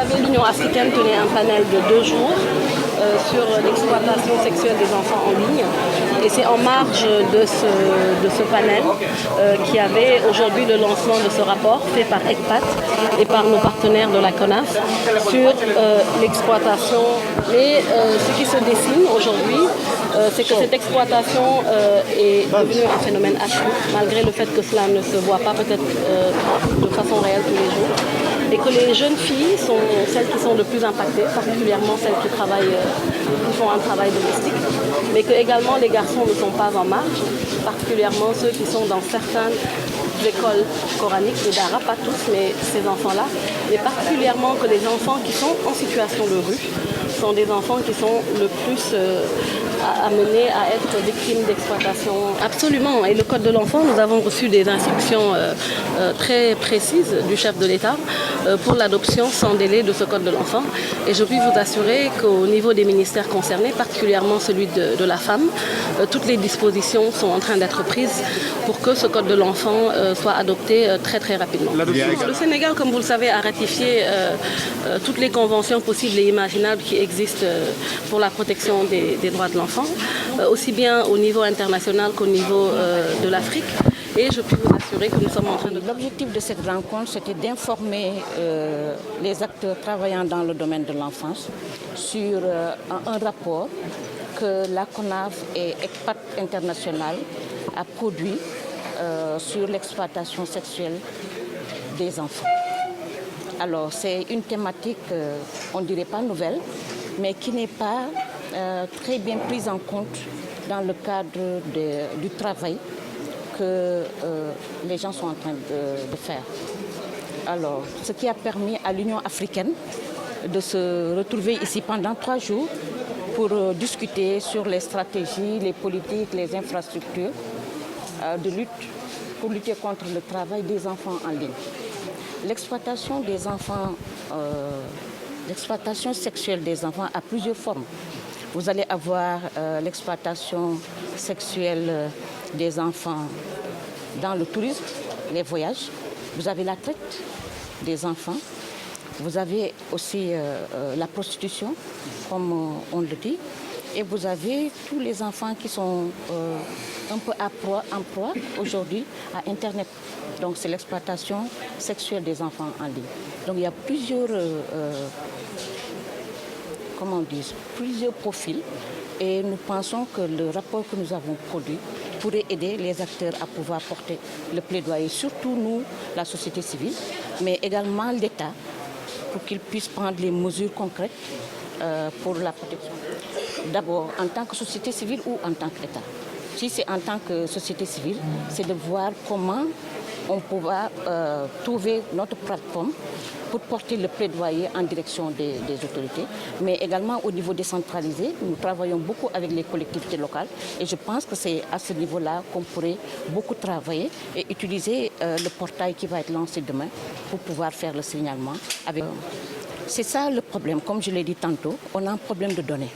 savez, l'Union africaine tenait un panel de 2 jours sur l'exploitation sexuelle des enfants en ligne. Et c'est en marge de ce panel qu'il y avait aujourd'hui le lancement de ce rapport fait par ECPAT et par nos partenaires de la CONAF sur l'exploitation. Et ce qui se dessine aujourd'hui, c'est que cette exploitation est devenue un phénomène accru, malgré le fait que cela ne se voit pas peut-être de façon réelle tous les jours. Et que les jeunes filles sont celles qui sont le plus impactées, particulièrement celles qui font un travail domestique, mais que également les garçons ne sont pas en marge, particulièrement ceux qui sont dans certaines écoles coraniques, les daras, pas tous, mais ces enfants-là, mais particulièrement que les enfants qui sont en situation de rue sont des enfants qui sont le plus amenés à être victimes d'exploitation. Absolument. Et le Code de l'enfant, nous avons reçu des instructions très précises du chef de l'État pour l'adoption sans délai de ce Code de l'enfant. Et je puis vous assurer qu'au niveau des ministères concernés, particulièrement celui de la femme, toutes les dispositions sont en train d'être prises pour que ce Code de l'enfant soit adopté très très rapidement. Le Sénégal, comme vous le savez, a ratifié toutes les conventions possibles et imaginables qui existent pour la protection des droits de l'enfant, aussi bien au niveau international qu'au niveau de l'Afrique. Et je peux vous assurer que nous sommes en train de... L'objectif de cette rencontre, c'était d'informer les acteurs travaillant dans le domaine de l'enfance sur un rapport que la CONAF et ECPAT International a produit sur l'exploitation sexuelle des enfants. Alors, c'est une thématique, on ne dirait pas nouvelle, mais qui n'est pas très bien prise en compte dans le cadre du travail que les gens sont en train de faire. Alors, ce qui a permis à l'Union africaine de se retrouver ici pendant 3 jours pour discuter sur les stratégies, les politiques, les infrastructures de lutte pour lutter contre le travail des enfants en ligne. L'exploitation des enfants, l'exploitation sexuelle des enfants a plusieurs formes. Vous allez avoir l'exploitation sexuelle des enfants dans le tourisme, les voyages. Vous avez la traite des enfants. Vous avez aussi la prostitution, comme on le dit. Et vous avez tous les enfants qui sont un peu en proie aujourd'hui à Internet. Donc c'est l'exploitation sexuelle des enfants en ligne. Donc il y a plusieurs profils. Et nous pensons que le rapport que nous avons produit pourrait aider les acteurs à pouvoir porter le plaidoyer, surtout nous, la société civile, mais également l'État, pour qu'il puisse prendre les mesures concrètes pour la protection. D'abord, en tant que société civile ou en tant qu'État. Si c'est en tant que société civile, c'est de voir comment on pourra trouver notre plateforme pour porter le plaidoyer en direction des autorités, mais également au niveau décentralisé. Nous travaillons beaucoup avec les collectivités locales et je pense que c'est à ce niveau-là qu'on pourrait beaucoup travailler et utiliser le portail qui va être lancé demain pour pouvoir faire le signalement. C'est ça le problème, comme je l'ai dit tantôt, on a un problème de données.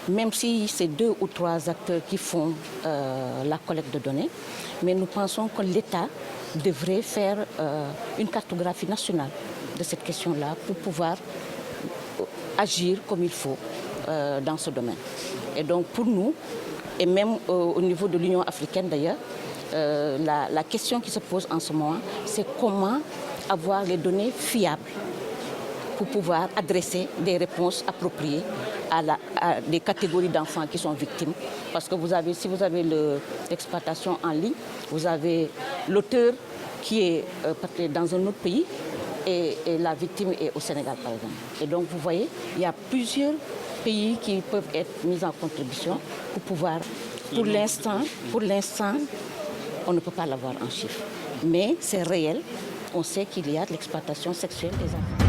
Même si c'est 2 ou 3 acteurs qui font la collecte de données, mais nous pensons que l'État devrait faire une cartographie nationale de cette question-là pour pouvoir agir comme il faut dans ce domaine. Et donc pour nous, et même au niveau de l'Union africaine d'ailleurs, la question qui se pose en ce moment, c'est comment avoir les données fiables pour pouvoir adresser des réponses appropriées à des catégories d'enfants qui sont victimes. Parce que si vous avez l'exploitation en ligne, vous avez l'auteur qui est dans un autre pays et la victime est au Sénégal, par exemple. Et donc, vous voyez, il y a plusieurs pays qui peuvent être mis en contribution pour pouvoir... Pour l'instant, on ne peut pas l'avoir en chiffres. Mais c'est réel. On sait qu'il y a de l'exploitation sexuelle des enfants.